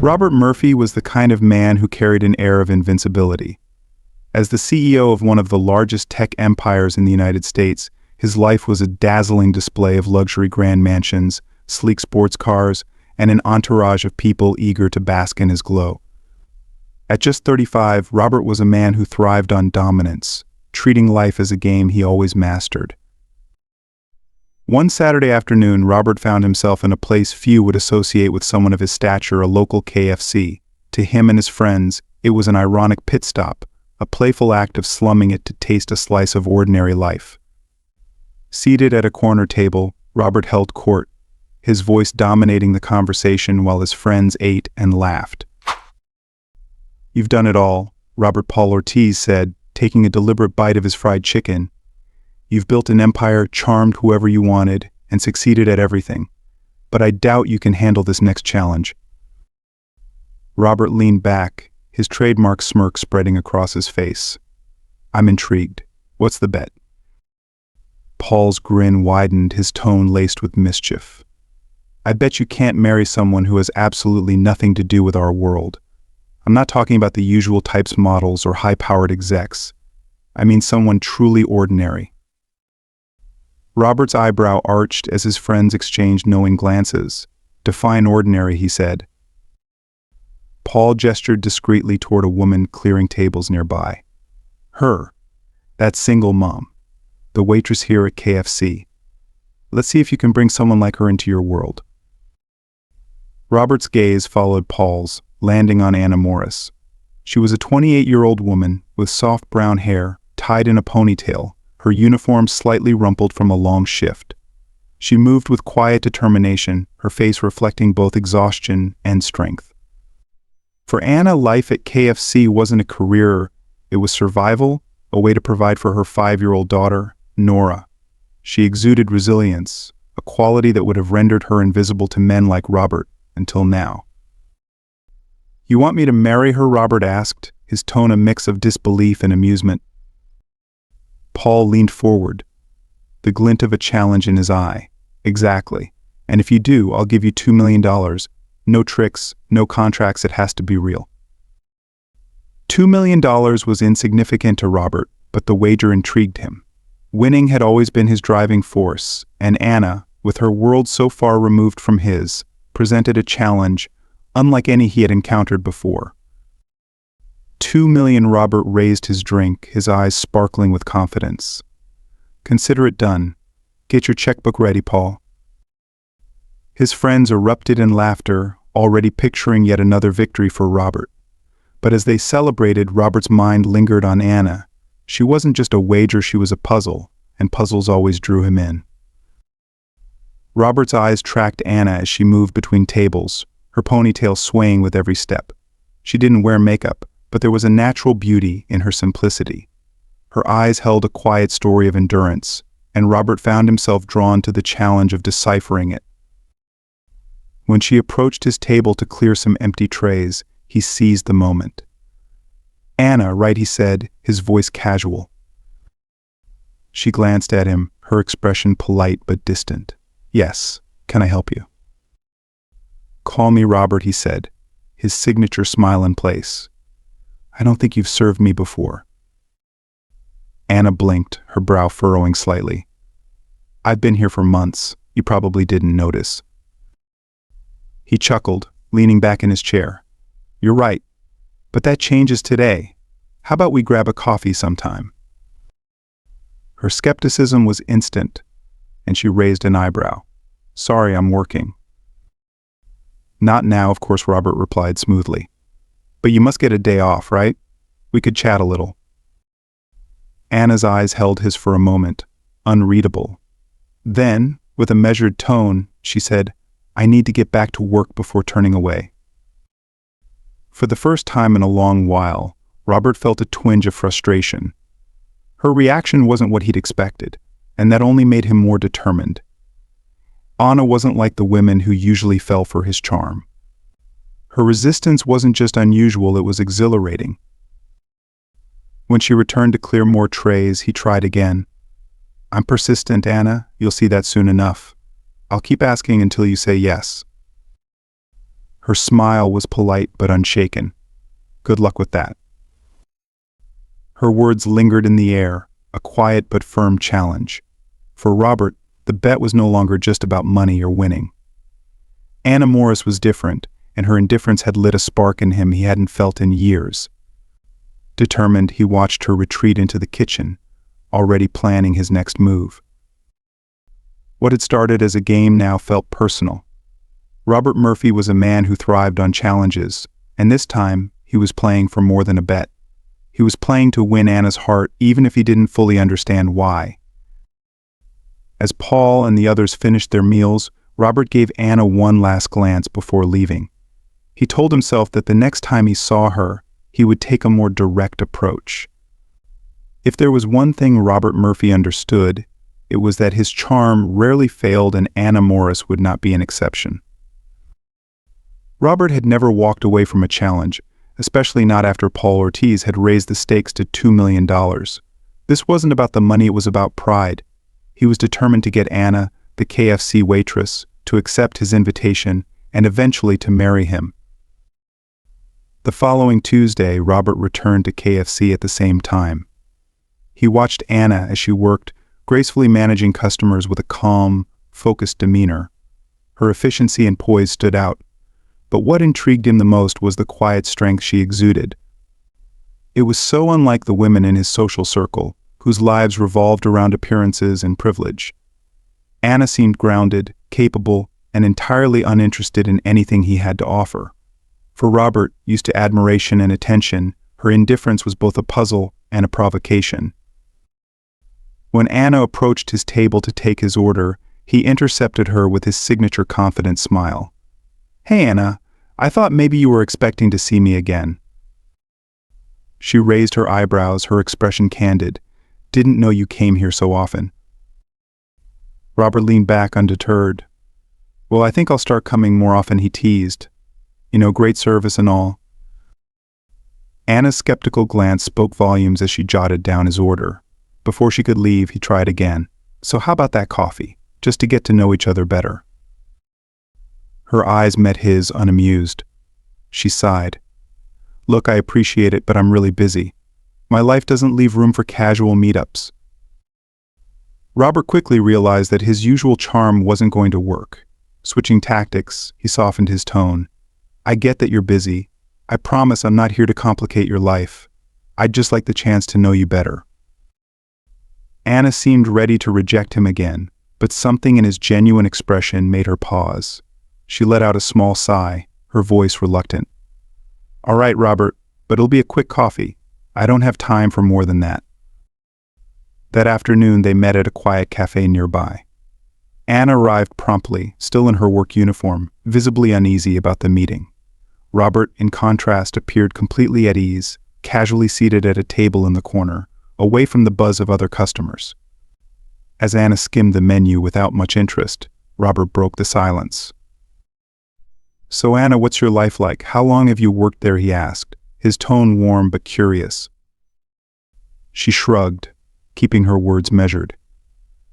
Robert Murphy was the kind of man who carried an air of invincibility. As the CEO of one of the largest tech empires in the United States, his life was a dazzling display of luxury grand mansions, sleek sports cars, and an entourage of people eager to bask in his glow. At just 35, Robert was a man who thrived on dominance, treating life as a game he always mastered. One Saturday afternoon, Robert found himself in a place few would associate with someone of his stature, a local KFC. To him and his friends, it was an ironic pit stop, a playful act of slumming it to taste a slice of ordinary life. Seated at a corner table, Robert held court, his voice dominating the conversation while his friends ate and laughed. "You've done it all," Robert Paul Ortiz said, taking a deliberate bite of his fried chicken. "You've built an empire, charmed whoever you wanted, and succeeded at everything. But I doubt you can handle this next challenge." Robert leaned back, his trademark smirk spreading across his face. "I'm intrigued. What's the bet?" Paul's grin widened, his tone laced with mischief. "I bet you can't marry someone who has absolutely nothing to do with our world. I'm not talking about the usual types models or high-powered execs. I mean someone truly ordinary." Robert's eyebrow arched as his friends exchanged knowing glances. "Define ordinary," he said. Paul gestured discreetly toward a woman clearing tables nearby. "Her. That single mom. The waitress here at KFC. Let's see if you can bring someone like her into your world." Robert's gaze followed Paul's, landing on Anna Morris. She was a 28-year-old woman with soft brown hair, tied in a ponytail, her uniform slightly rumpled from a long shift. She moved with quiet determination, her face reflecting both exhaustion and strength. For Anna, life at KFC wasn't a career, it was survival, a way to provide for her 5-year-old daughter, Nora. She exuded resilience, a quality that would have rendered her invisible to men like Robert until now. "You want me to marry her?" Robert asked, his tone a mix of disbelief and amusement. Paul leaned forward, the glint of a challenge in his eye. "Exactly. And if you do, I'll give you $2 million. No tricks, no contracts, it has to be real." $2 million was insignificant to Robert, but the wager intrigued him. Winning had always been his driving force, and Anna, with her world so far removed from his, presented a challenge unlike any he had encountered before. $2 million. Robert raised his drink, his eyes sparkling with confidence. "Consider it done. Get your checkbook ready, Paul." His friends erupted in laughter, already picturing yet another victory for Robert. But as they celebrated, Robert's mind lingered on Anna. She wasn't just a wager, she was a puzzle, and puzzles always drew him in. Robert's eyes tracked Anna as she moved between tables, her ponytail swaying with every step. She didn't wear makeup, but there was a natural beauty in her simplicity. Her eyes held a quiet story of endurance, and Robert found himself drawn to the challenge of deciphering it. When she approached his table to clear some empty trays, he seized the moment. "Anna, right?" he said, his voice casual. She glanced at him, her expression polite but distant. "Yes, can I help you?" "Call me Robert," he said, his signature smile in place. "I don't think you've served me before." Anna blinked, her brow furrowing slightly. "I've been here for months. You probably didn't notice." He chuckled, leaning back in his chair. "You're right. But that changes today. How about we grab a coffee sometime?" Her skepticism was instant, and she raised an eyebrow. "Sorry, I'm working." "Not now, of course," Robert replied smoothly. "But you must get a day off, right? We could chat a little." Anna's eyes held his for a moment, unreadable. Then, with a measured tone, she said, "I need to get back to work," before turning away. For the first time in a long while, Robert felt a twinge of frustration. Her reaction wasn't what he'd expected, and that only made him more determined. Anna wasn't like the women who usually fell for his charm. Her resistance wasn't just unusual, it was exhilarating. When she returned to clear more trays, he tried again. "I'm persistent, Anna. You'll see that soon enough. I'll keep asking until you say yes." Her smile was polite but unshaken. Good luck with that. Her words lingered in the air, a quiet but firm challenge. For Robert, the bet was no longer just about money or winning. Anna Morris was different, and her indifference had lit a spark in him he hadn't felt in years. Determined, he watched her retreat into the kitchen, already planning his next move. What had started as a game now felt personal. Robert Murphy was a man who thrived on challenges, and this time he was playing for more than a bet. He was playing to win Anna's heart even if he didn't fully understand why. As Paul and the others finished their meals, Robert gave Anna one last glance before leaving. He told himself that the next time he saw her, he would take a more direct approach. If there was one thing Robert Murphy understood, it was that his charm rarely failed and Anna Morris would not be an exception. Robert had never walked away from a challenge, especially not after Paul Ortiz had raised the stakes to $2 million. This wasn't about the money, it was about pride. He was determined to get Anna, the KFC waitress, to accept his invitation and eventually to marry him. The following Tuesday, Robert returned to KFC at the same time. He watched Anna as she worked, gracefully managing customers with a calm, focused demeanor. Her efficiency and poise stood out, but what intrigued him the most was the quiet strength she exuded. It was so unlike the women in his social circle, whose lives revolved around appearances and privilege. Anna seemed grounded, capable, and entirely uninterested in anything he had to offer. For Robert, used to admiration and attention, her indifference was both a puzzle and a provocation. When Anna approached his table to take his order, he intercepted her with his signature confident smile. "Hey Anna, I thought maybe you were expecting to see me again." She raised her eyebrows, her expression candid. "Didn't know you came here so often." Robert leaned back undeterred. "Well, I think I'll start coming more often," he teased. "You know, great service and all." Anna's skeptical glance spoke volumes as she jotted down his order. Before she could leave, he tried again. "So how about that coffee, just to get to know each other better?" Her eyes met his, unamused. She sighed. "Look, I appreciate it, but I'm really busy. My life doesn't leave room for casual meetups." Robert quickly realized that his usual charm wasn't going to work. Switching tactics, he softened his tone. "I get that you're busy. I promise I'm not here to complicate your life. I'd just like the chance to know you better." Anna seemed ready to reject him again, but something in his genuine expression made her pause. She let out a small sigh, her voice reluctant. "All right, Robert, but it'll be a quick coffee. I don't have time for more than that." That afternoon, they met at a quiet cafe nearby. Anna arrived promptly, still in her work uniform, visibly uneasy about the meeting. Robert, in contrast, appeared completely at ease, casually seated at a table in the corner, away from the buzz of other customers. As Anna skimmed the menu without much interest, Robert broke the silence. "So Anna, what's your life like? How long have you worked there?" he asked, his tone warm but curious. She shrugged, keeping her words measured.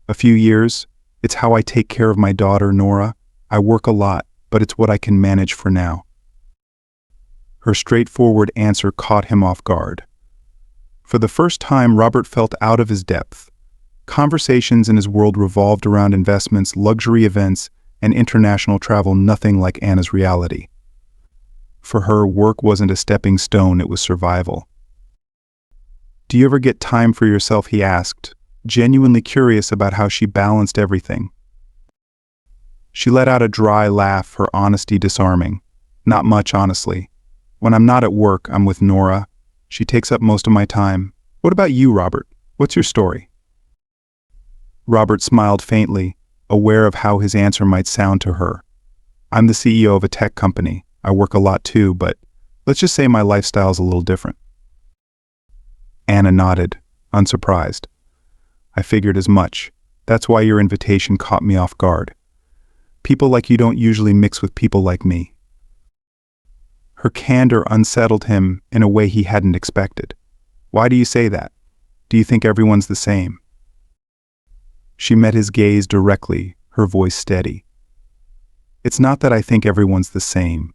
"A few years. It's how I take care of my daughter, Nora. I work a lot, but it's what I can manage for now." Her straightforward answer caught him off guard. For the first time, Robert felt out of his depth. Conversations in his world revolved around investments, luxury events, and international travel, nothing like Anna's reality. For her, work wasn't a stepping stone, it was survival. "Do you ever get time for yourself?" he asked, genuinely curious about how she balanced everything. She let out a dry laugh, her honesty disarming. "Not much, honestly. When I'm not at work, I'm with Nora. She takes up most of my time. What about you, Robert? What's your story?" Robert smiled faintly, aware of how his answer might sound to her. "I'm the CEO of a tech company. I work a lot too, but let's just say my lifestyle's a little different." Anna nodded, unsurprised. "I figured as much. That's why your invitation caught me off guard. People like you don't usually mix with people like me." Her candor unsettled him in a way he hadn't expected. "Why do you say that? Do you think everyone's the same?" She met his gaze directly, her voice steady. "It's not that I think everyone's the same.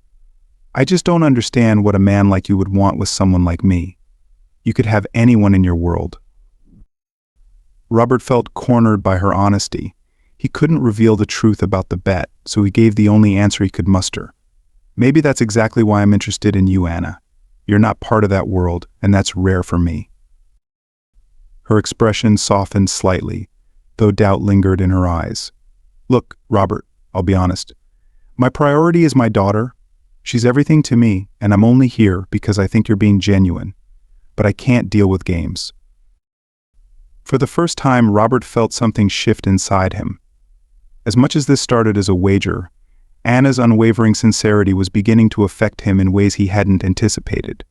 I just don't understand what a man like you would want with someone like me. You could have anyone in your world." Robert felt cornered by her honesty. He couldn't reveal the truth about the bet, so he gave the only answer he could muster. "Maybe that's exactly why I'm interested in you, Anna. You're not part of that world, and that's rare for me." Her expression softened slightly, though doubt lingered in her eyes. "Look, Robert, I'll be honest. My priority is my daughter. She's everything to me, and I'm only here because I think you're being genuine. But I can't deal with games." For the first time, Robert felt something shift inside him. As much as this started as a wager, Anna's unwavering sincerity was beginning to affect him in ways he hadn't anticipated.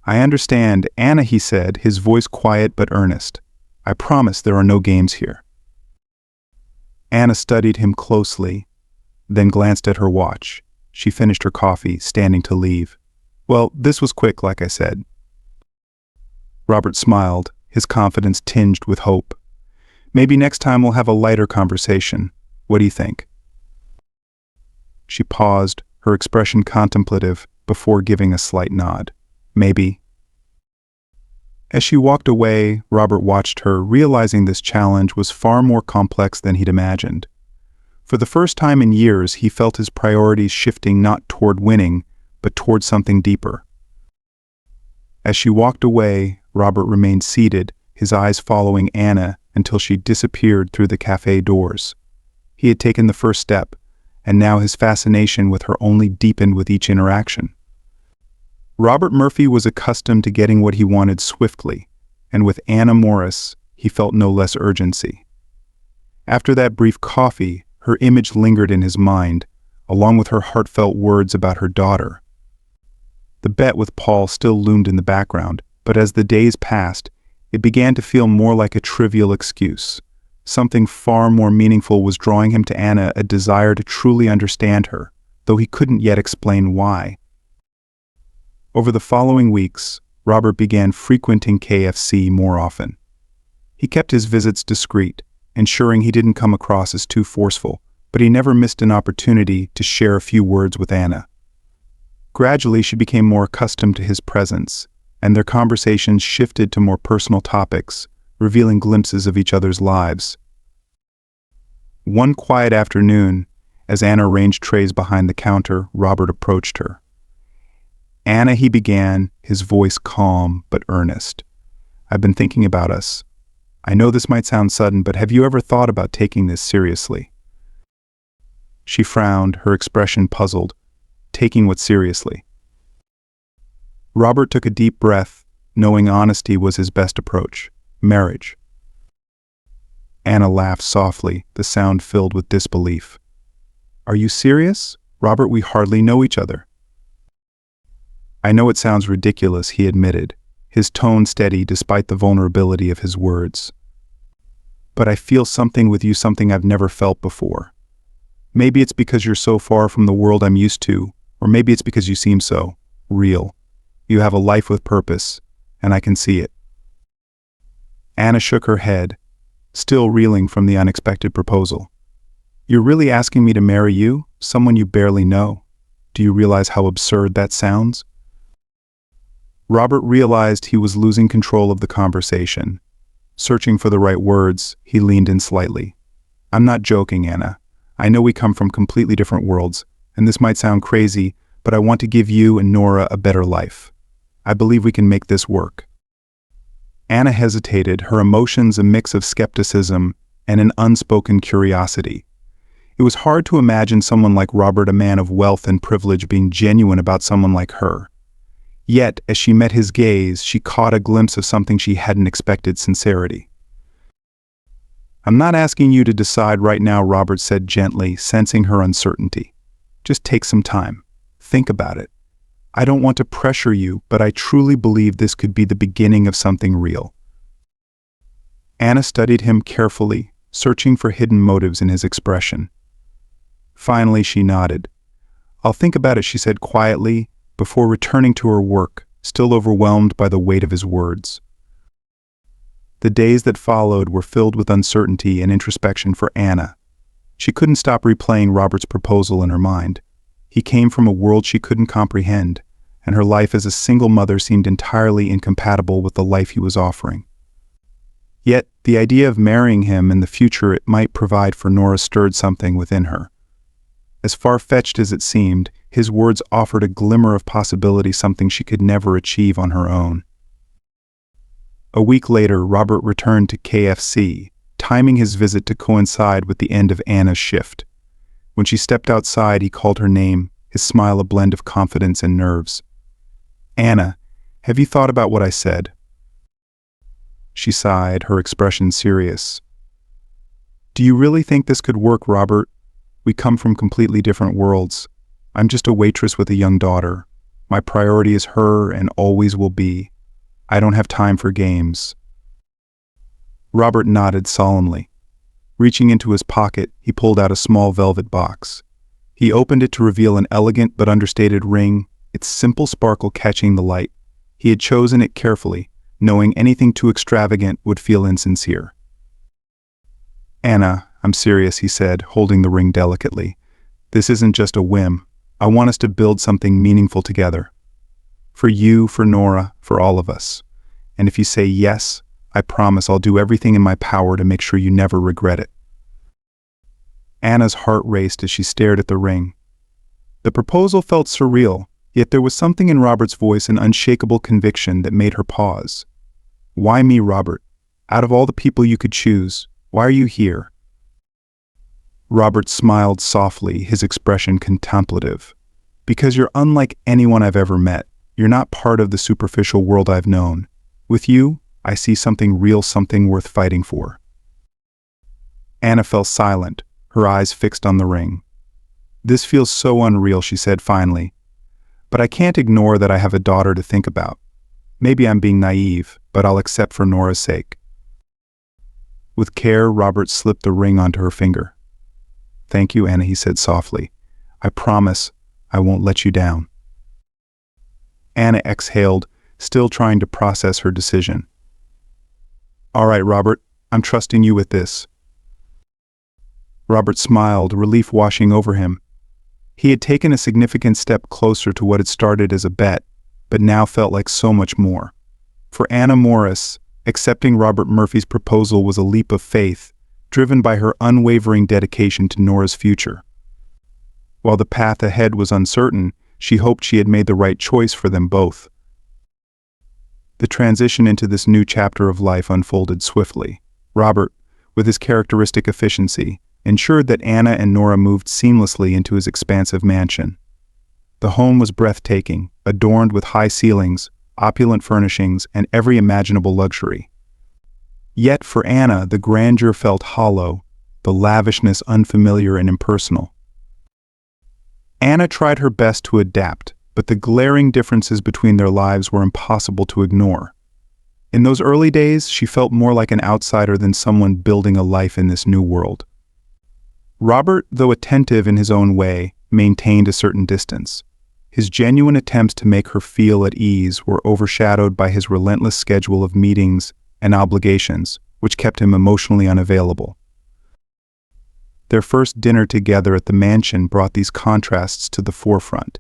"I understand, Anna," he said, his voice quiet but earnest. "I promise there are no games here." Anna studied him closely, then glanced at her watch. She finished her coffee, standing to leave. "Well, this was quick, like I said." Robert smiled, his confidence tinged with hope. "Maybe next time we'll have a lighter conversation. What do you think?" She paused, her expression contemplative, before giving a slight nod. "Maybe." As she walked away, Robert watched her, realizing this challenge was far more complex than he'd imagined. For the first time in years, he felt his priorities shifting not toward winning, but toward something deeper. As she walked away, Robert remained seated, his eyes following Anna until she disappeared through the cafe doors. He had taken the first step, and now his fascination with her only deepened with each interaction. Robert Murphy was accustomed to getting what he wanted swiftly, and with Anna Morris, he felt no less urgency. After that brief coffee, her image lingered in his mind, along with her heartfelt words about her daughter. The bet with Paul still loomed in the background, but as the days passed, it began to feel more like a trivial excuse. Something far more meaningful was drawing him to Anna, a desire to truly understand her, though he couldn't yet explain why. Over the following weeks, Robert began frequenting KFC more often. He kept his visits discreet, ensuring he didn't come across as too forceful, but he never missed an opportunity to share a few words with Anna. Gradually, she became more accustomed to his presence, and their conversations shifted to more personal topics, revealing glimpses of each other's lives. One quiet afternoon, as Anna arranged trays behind the counter, Robert approached her. "Anna," he began, his voice calm but earnest. "I've been thinking about us. I know this might sound sudden, but have you ever thought about taking this seriously?" She frowned, her expression puzzled. Taking what seriously? Robert took a deep breath, knowing honesty was his best approach. Marriage. Anna laughed softly, the sound filled with disbelief. "Are you serious? Robert, we hardly know each other." "I know it sounds ridiculous," he admitted, his tone steady despite the vulnerability of his words. "But I feel something with you, something I've never felt before. Maybe it's because you're so far from the world I'm used to, or maybe it's because you seem so real. You have a life with purpose, and I can see it." Anna shook her head, still reeling from the unexpected proposal. "You're really asking me to marry you, someone you barely know? Do you realize how absurd that sounds?" Robert realized he was losing control of the conversation. Searching for the right words, he leaned in slightly. "I'm not joking, Anna. I know we come from completely different worlds, and this might sound crazy, but I want to give you and Nora a better life. I believe we can make this work." Anna hesitated, her emotions a mix of skepticism and an unspoken curiosity. It was hard to imagine someone like Robert, a man of wealth and privilege, being genuine about someone like her. Yet, as she met his gaze, she caught a glimpse of something she hadn't expected: sincerity. "I'm not asking you to decide right now," Robert said gently, sensing her uncertainty. "Just take some time. Think about it. I don't want to pressure you, but I truly believe this could be the beginning of something real." Anna studied him carefully, searching for hidden motives in his expression. Finally, she nodded. "I'll think about it," she said quietly, before returning to her work, still overwhelmed by the weight of his words. The days that followed were filled with uncertainty and introspection for Anna. She couldn't stop replaying Robert's proposal in her mind. He came from a world she couldn't comprehend, and her life as a single mother seemed entirely incompatible with the life he was offering. Yet, the idea of marrying him and the future it might provide for Nora stirred something within her. As far-fetched as it seemed, his words offered a glimmer of possibility, something she could never achieve on her own. A week later, Robert returned to KFC, timing his visit to coincide with the end of Anna's shift. When she stepped outside, he called her name, his smile a blend of confidence and nerves. "Anna, have you thought about what I said?" She sighed, her expression serious. "Do you really think this could work, Robert? We come from completely different worlds. I'm just a waitress with a young daughter. My priority is her and always will be. I don't have time for games." Robert nodded solemnly. Reaching into his pocket, he pulled out a small velvet box. He opened it to reveal an elegant but understated ring, its simple sparkle catching the light. He had chosen it carefully, knowing anything too extravagant would feel insincere. "Anna, I'm serious," he said, holding the ring delicately. "This isn't just a whim. I want us to build something meaningful together. For you, for Nora, for all of us. And if you say yes, I promise I'll do everything in my power to make sure you never regret it." Anna's heart raced as she stared at the ring. The proposal felt surreal, yet there was something in Robert's voice, an unshakable conviction that made her pause. "Why me, Robert? Out of all the people you could choose, why are you here?" Robert smiled softly, his expression contemplative. "Because you're unlike anyone I've ever met. You're not part of the superficial world I've known. With you, I see something real, something worth fighting for." Anna fell silent, her eyes fixed on the ring. "This feels so unreal," she said finally. "But I can't ignore that I have a daughter to think about. Maybe I'm being naive, but I'll accept for Nora's sake." With care, Robert slipped the ring onto her finger. "Thank you, Anna," he said softly. "I promise I won't let you down." Anna exhaled, still trying to process her decision. "All right, Robert, I'm trusting you with this." Robert smiled, relief washing over him. He had taken a significant step closer to what had started as a bet, but now felt like so much more. For Anna Morris, accepting Robert Murphy's proposal was a leap of faith, driven by her unwavering dedication to Nora's future. While the path ahead was uncertain, she hoped she had made the right choice for them both. The transition into this new chapter of life unfolded swiftly. Robert, with his characteristic efficiency, ensured that Anna and Nora moved seamlessly into his expansive mansion. The home was breathtaking, adorned with high ceilings, opulent furnishings, and every imaginable luxury. Yet for Anna, the grandeur felt hollow, the lavishness unfamiliar and impersonal. Anna tried her best to adapt, but the glaring differences between their lives were impossible to ignore. In those early days, she felt more like an outsider than someone building a life in this new world. Robert, though attentive in his own way, maintained a certain distance. His genuine attempts to make her feel at ease were overshadowed by his relentless schedule of meetings and obligations, which kept him emotionally unavailable. Their first dinner together at the mansion brought these contrasts to the forefront.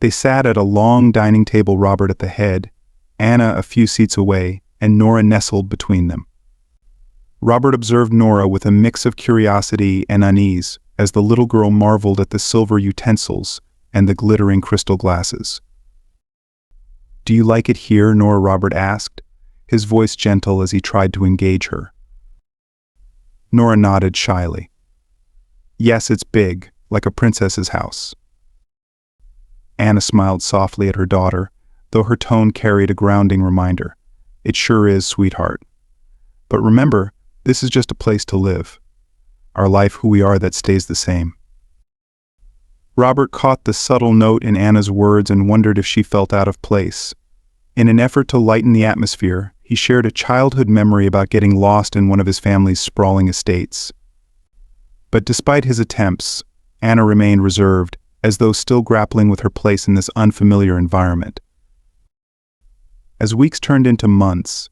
They sat at a long dining table, Robert at the head, Anna a few seats away, and Nora nestled between them. Robert observed Nora with a mix of curiosity and unease as the little girl marveled at the silver utensils and the glittering crystal glasses. "Do you like it here?" Robert asked, his voice gentle as he tried to engage her. Nora nodded shyly. "Yes, it's big, like a princess's house." Anna smiled softly at her daughter, though her tone carried a grounding reminder. "It sure is, sweetheart. But remember, this is just a place to live. Our life, who we are, that stays the same." Robert caught the subtle note in Anna's words and wondered if she felt out of place. In an effort to lighten the atmosphere, he shared a childhood memory about getting lost in one of his family's sprawling estates. But despite his attempts, Anna remained reserved, as though still grappling with her place in this unfamiliar environment. As weeks turned into months,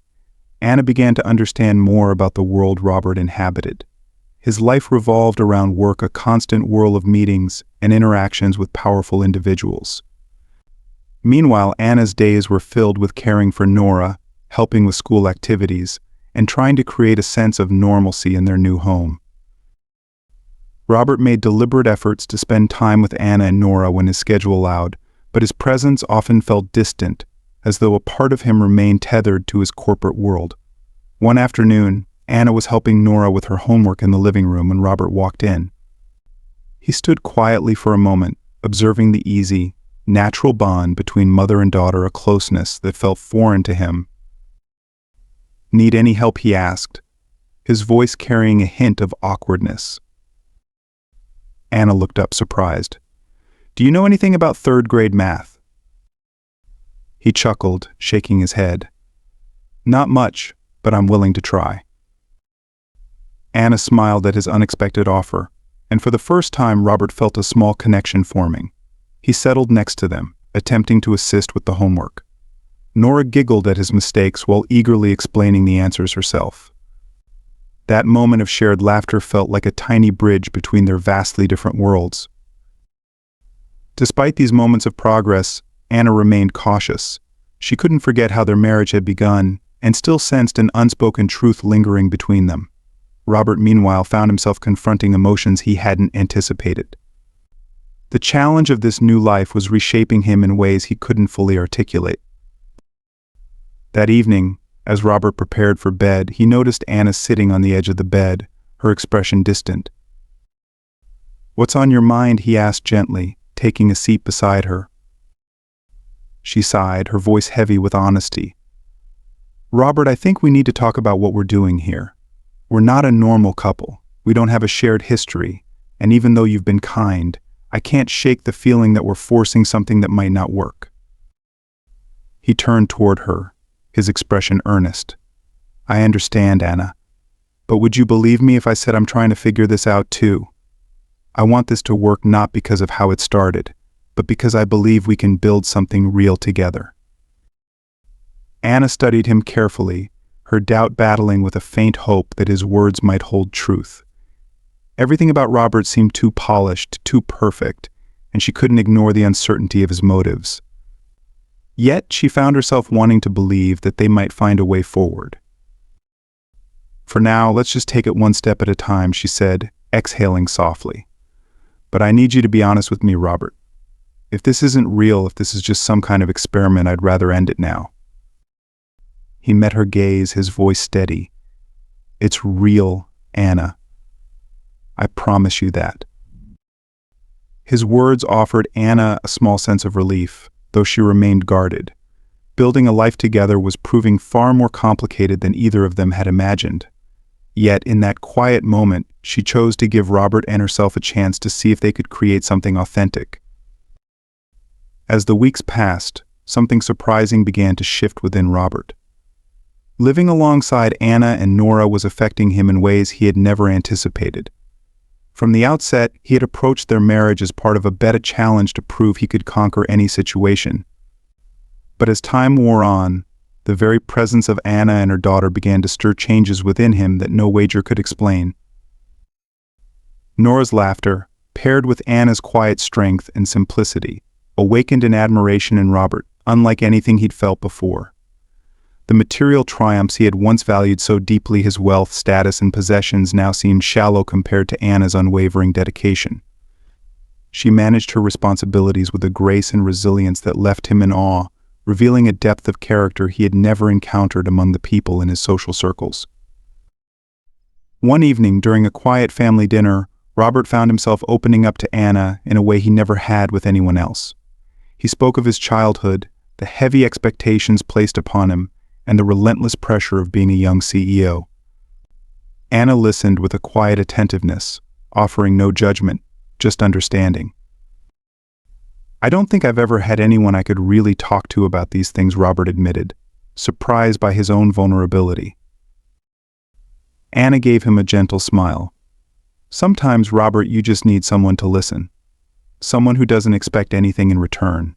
Anna began to understand more about the world Robert inhabited. His life revolved around work, a constant whirl of meetings and interactions with powerful individuals. Meanwhile, Anna's days were filled with caring for Nora, helping with school activities, and trying to create a sense of normalcy in their new home. Robert made deliberate efforts to spend time with Anna and Nora when his schedule allowed, but his presence often felt distant, as though a part of him remained tethered to his corporate world. One afternoon, Anna was helping Nora with her homework in the living room when Robert walked in. He stood quietly for a moment, observing the easy, natural bond between mother and daughter, a closeness that felt foreign to him. "Need any help?" he asked, his voice carrying a hint of awkwardness. Anna looked up, surprised. "Do you know anything about third-grade math?" He chuckled, shaking his head. "Not much, but I'm willing to try." Anna smiled at his unexpected offer, and for the first time Robert felt a small connection forming. He settled next to them, attempting to assist with the homework. Nora giggled at his mistakes while eagerly explaining the answers herself. That moment of shared laughter felt like a tiny bridge between their vastly different worlds. Despite these moments of progress, Anna remained cautious. She couldn't forget how their marriage had begun, and still sensed an unspoken truth lingering between them. Robert, meanwhile, found himself confronting emotions he hadn't anticipated. The challenge of this new life was reshaping him in ways he couldn't fully articulate. That evening, as Robert prepared for bed, he noticed Anna sitting on the edge of the bed, her expression distant. "What's on your mind?" he asked gently, taking a seat beside her. She sighed, her voice heavy with honesty. "Robert, I think we need to talk about what we're doing here. We're not a normal couple. We don't have a shared history, and even though you've been kind, I can't shake the feeling that we're forcing something that might not work." He turned toward her, his expression earnest. "I understand, Anna. But would you believe me if I said I'm trying to figure this out too? I want this to work not because of how it started, but because I believe we can build something real together." Anna studied him carefully, her doubt battling with a faint hope that his words might hold truth. Everything about Robert seemed too polished, too perfect, and she couldn't ignore the uncertainty of his motives. Yet she found herself wanting to believe that they might find a way forward. "For now, let's just take it one step at a time," she said, exhaling softly. "But I need you to be honest with me, Robert. If this isn't real, if this is just some kind of experiment, I'd rather end it now." He met her gaze, his voice steady. "It's real, Anna. I promise you that." His words offered Anna a small sense of relief, though she remained guarded. Building a life together was proving far more complicated than either of them had imagined. Yet, in that quiet moment, she chose to give Robert and herself a chance to see if they could create something authentic. As the weeks passed, something surprising began to shift within Robert. Living alongside Anna and Nora was affecting him in ways he had never anticipated. From the outset, he had approached their marriage as part of a bet, a challenge to prove he could conquer any situation. But as time wore on, the very presence of Anna and her daughter began to stir changes within him that no wager could explain. Nora's laughter, paired with Anna's quiet strength and simplicity, awakened an admiration in Robert, unlike anything he'd felt before. The material triumphs he had once valued so deeply, his wealth, status, and possessions, now seemed shallow compared to Anna's unwavering dedication. She managed her responsibilities with a grace and resilience that left him in awe, revealing a depth of character he had never encountered among the people in his social circles. One evening, during a quiet family dinner, Robert found himself opening up to Anna in a way he never had with anyone else. He spoke of his childhood, the heavy expectations placed upon him, and the relentless pressure of being a young CEO. Anna listened with a quiet attentiveness, offering no judgment, just understanding. "I don't think I've ever had anyone I could really talk to about these things," Robert admitted, surprised by his own vulnerability. Anna gave him a gentle smile. "Sometimes, Robert, you just need someone to listen. Someone who doesn't expect anything in return."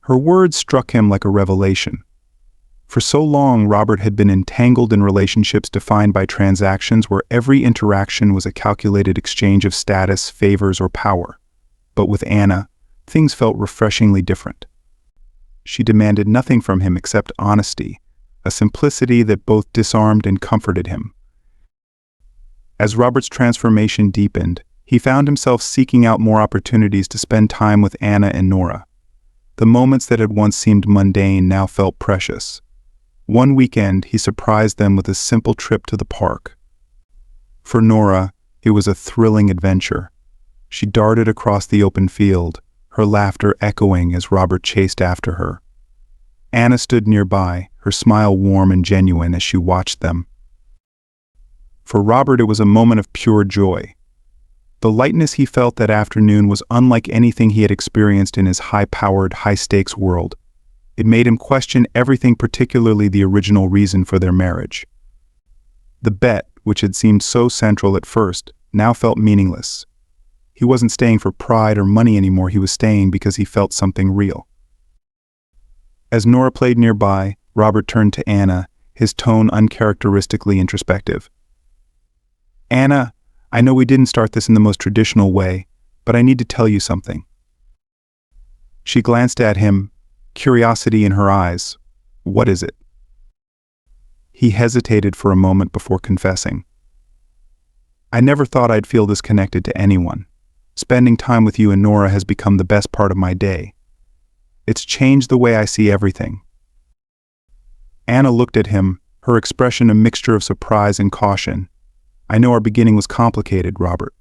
Her words struck him like a revelation. For so long, Robert had been entangled in relationships defined by transactions where every interaction was a calculated exchange of status, favors, or power. But with Anna, things felt refreshingly different. She demanded nothing from him except honesty, a simplicity that both disarmed and comforted him. As Robert's transformation deepened, he found himself seeking out more opportunities to spend time with Anna and Nora. The moments that had once seemed mundane now felt precious. One weekend, he surprised them with a simple trip to the park. For Nora, it was a thrilling adventure. She darted across the open field, her laughter echoing as Robert chased after her. Anna stood nearby, her smile warm and genuine as she watched them. For Robert, it was a moment of pure joy. The lightness he felt that afternoon was unlike anything he had experienced in his high-powered, high-stakes world. It made him question everything, particularly the original reason for their marriage. The bet, which had seemed so central at first, now felt meaningless. He wasn't staying for pride or money anymore, he was staying because he felt something real. As Nora played nearby, Robert turned to Anna, his tone uncharacteristically introspective. "Anna, I know we didn't start this in the most traditional way, but I need to tell you something." She glanced at him, curiosity in her eyes. "What is it?" He hesitated for a moment before confessing. "I never thought I'd feel this connected to anyone. Spending time with you and Nora has become the best part of my day. It's changed the way I see everything." Anna looked at him, her expression a mixture of surprise and caution. "I know our beginning was complicated, Robert,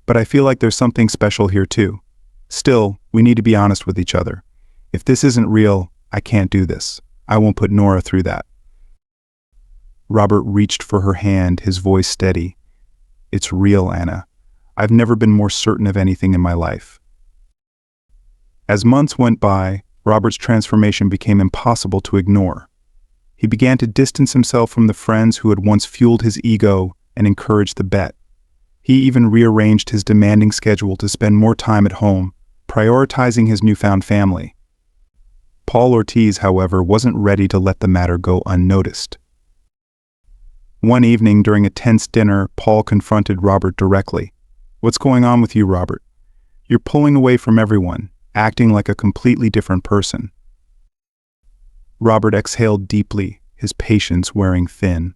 but I feel like there's something special here too. Still, we need to be honest with each other. If this isn't real, I can't do this. I won't put Nora through that." Robert reached for her hand, his voice steady. "It's real, Anna. I've never been more certain of anything in my life." As months went by, Robert's transformation became impossible to ignore. He began to distance himself from the friends who had once fueled his ego and encouraged the bet. He even rearranged his demanding schedule to spend more time at home, prioritizing his newfound family. Paul Ortiz, however, wasn't ready to let the matter go unnoticed. One evening during a tense dinner, Paul confronted Robert directly. "What's going on with you, Robert? You're pulling away from everyone, acting like a completely different person." Robert exhaled deeply, his patience wearing thin.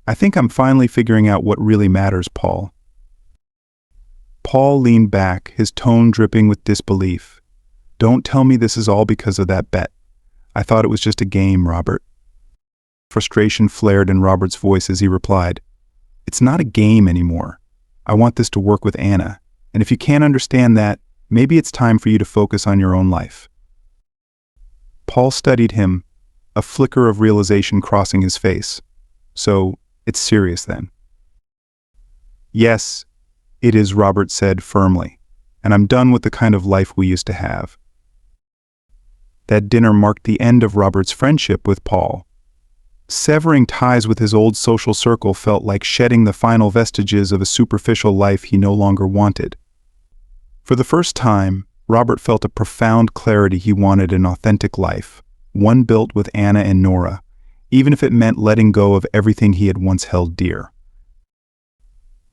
"I think I'm finally figuring out what really matters, Paul." Paul leaned back, his tone dripping with disbelief. "Don't tell me this is all because of that bet. I thought it was just a game, Robert." Frustration flared in Robert's voice as he replied, "It's not a game anymore. I want this to work with Anna, and if you can't understand that, maybe it's time for you to focus on your own life." Paul studied him, a flicker of realization crossing his face. "So, it's serious then?" "Yes, it is," Robert said firmly, "and I'm done with the kind of life we used to have." That dinner marked the end of Robert's friendship with Paul. Severing ties with his old social circle felt like shedding the final vestiges of a superficial life he no longer wanted. For the first time, Robert felt a profound clarity. He wanted an authentic life, one built with Anna and Nora, even if it meant letting go of everything he had once held dear.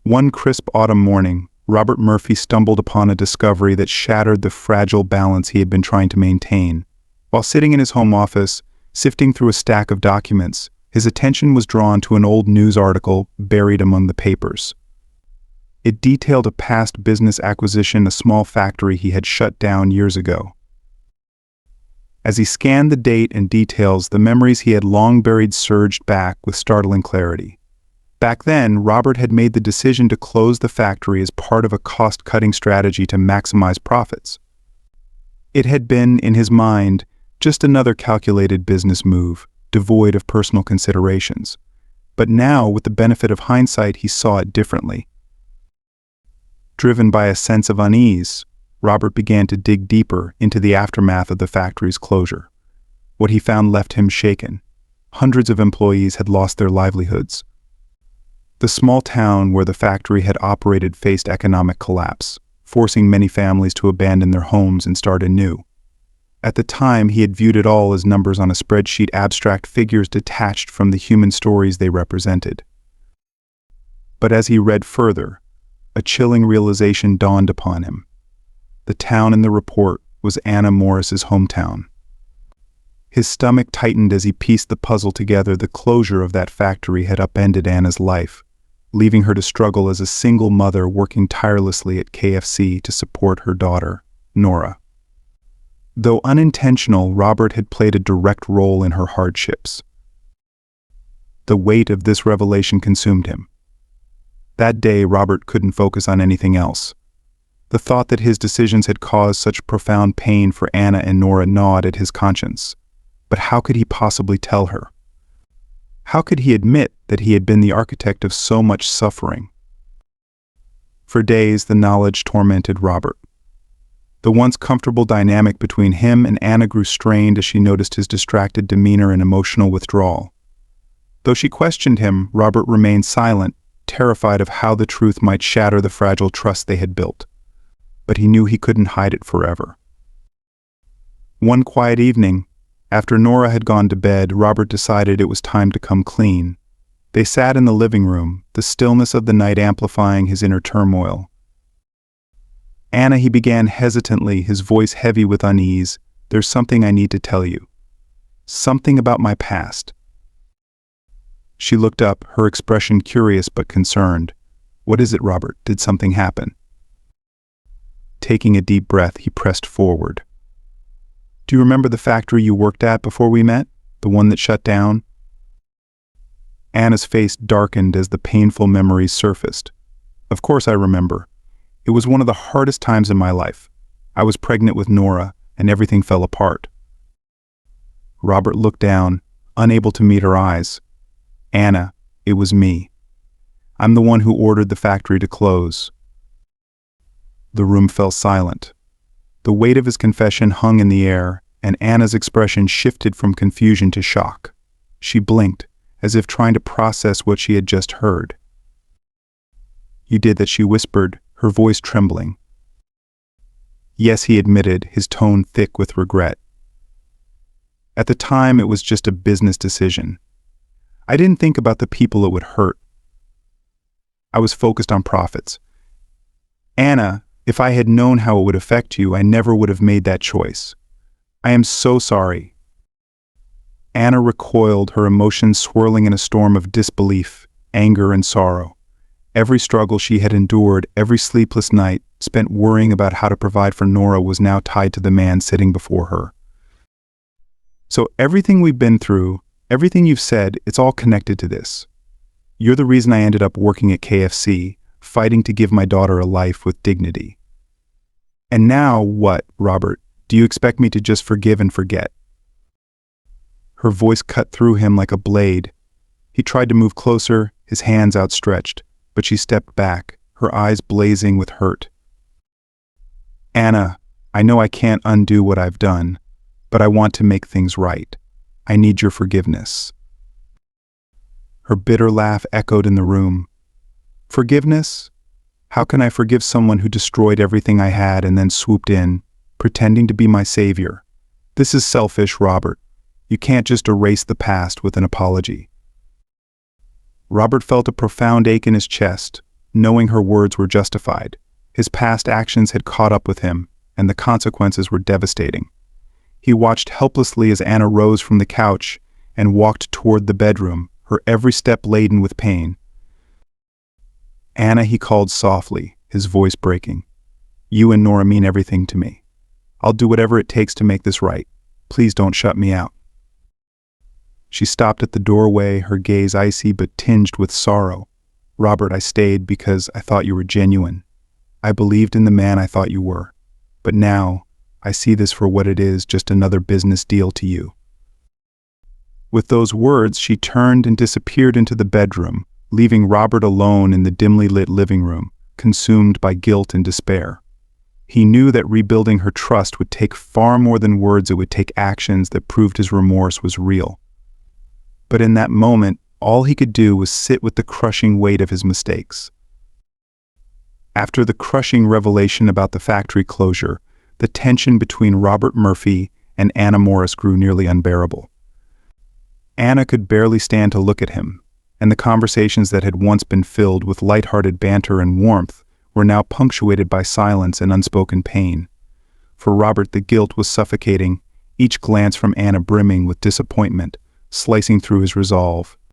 One crisp autumn morning, Robert Murphy stumbled upon a discovery that shattered the fragile balance he had been trying to maintain. While sitting in his home office, sifting through a stack of documents, his attention was drawn to an old news article buried among the papers. It detailed a past business acquisition, a small factory he had shut down years ago. As he scanned the date and details, the memories he had long buried surged back with startling clarity. Back then, Robert had made the decision to close the factory as part of a cost-cutting strategy to maximize profits. It had been, in his mind, just another calculated business move, devoid of personal considerations. But now, with the benefit of hindsight, he saw it differently. Driven by a sense of unease, Robert began to dig deeper into the aftermath of the factory's closure. What he found left him shaken. Hundreds of employees had lost their livelihoods. The small town where the factory had operated faced economic collapse, forcing many families to abandon their homes and start anew. At the time, he had viewed it all as numbers on a spreadsheet, abstract figures detached from the human stories they represented. But as he read further, a chilling realization dawned upon him. The town in the report was Anna Morris's hometown. His stomach tightened as he pieced the puzzle together. The closure of that factory had upended Anna's life, leaving her to struggle as a single mother working tirelessly at KFC to support her daughter, Nora. Though unintentional, Robert had played a direct role in her hardships. The weight of this revelation consumed him. That day, Robert couldn't focus on anything else. The thought that his decisions had caused such profound pain for Anna and Nora gnawed at his conscience. But how could he possibly tell her? How could he admit that he had been the architect of so much suffering? For days, the knowledge tormented Robert. The once comfortable dynamic between him and Anna grew strained as she noticed his distracted demeanor and emotional withdrawal. Though she questioned him, Robert remained silent, terrified of how the truth might shatter the fragile trust they had built. But he knew he couldn't hide it forever. One quiet evening, after Nora had gone to bed, Robert decided it was time to come clean. They sat in the living room, the stillness of the night amplifying his inner turmoil. "Anna," he began hesitantly, his voice heavy with unease, "there's something I need to tell you. Something about my past." She looked up, her expression curious but concerned. "What is it, Robert? Did something happen?" Taking a deep breath, he pressed forward. "Do you remember the factory you worked at before we met? The one that shut down?" Anna's face darkened as the painful memories surfaced. "Of course I remember. It was one of the hardest times in my life. I was pregnant with Nora, and everything fell apart." Robert looked down, unable to meet her eyes. "Anna, it was me. I'm the one who ordered the factory to close." The room fell silent. The weight of his confession hung in the air, and Anna's expression shifted from confusion to shock. She blinked, as if trying to process what she had just heard. "You did that," she whispered, her voice trembling. "Yes," he admitted, his tone thick with regret. "At the time, it was just a business decision. I didn't think about the people it would hurt. I was focused on profits. Anna, if I had known how it would affect you, I never would have made that choice. I am so sorry." Anna recoiled, her emotions swirling in a storm of disbelief, anger, and sorrow. Every struggle she had endured, every sleepless night spent worrying about how to provide for Nora was now tied to the man sitting before her. "So everything we've been through, everything you've said, it's all connected to this. You're the reason I ended up working at KFC, fighting to give my daughter a life with dignity. And now what, Robert? Do you expect me to just forgive and forget?" Her voice cut through him like a blade. He tried to move closer, his hands outstretched, but she stepped back, her eyes blazing with hurt. "Anna, I know I can't undo what I've done, but I want to make things right. I need your forgiveness." Her bitter laugh echoed in the room. "Forgiveness? How can I forgive someone who destroyed everything I had and then swooped in, pretending to be my savior? This is selfish, Robert. You can't just erase the past with an apology." Robert felt a profound ache in his chest, knowing her words were justified. His past actions had caught up with him, and the consequences were devastating. He watched helplessly as Anna rose from the couch and walked toward the bedroom, her every step laden with pain. "Anna," he called softly, his voice breaking. "You and Nora mean everything to me. I'll do whatever it takes to make this right. Please don't shut me out." She stopped at the doorway, her gaze icy but tinged with sorrow. "Robert, I stayed because I thought you were genuine. I believed in the man I thought you were. But now, I see this for what it is, just another business deal to you." With those words, she turned and disappeared into the bedroom, leaving Robert alone in the dimly lit living room, consumed by guilt and despair. He knew that rebuilding her trust would take far more than words. It would take actions that proved his remorse was real. But in that moment, all he could do was sit with the crushing weight of his mistakes. After the crushing revelation about the factory closure, the tension between Robert Murphy and Anna Morris grew nearly unbearable. Anna could barely stand to look at him, and the conversations that had once been filled with light-hearted banter and warmth were now punctuated by silence and unspoken pain. For Robert, the guilt was suffocating, each glance from Anna brimming with disappointment, slicing through his resolve.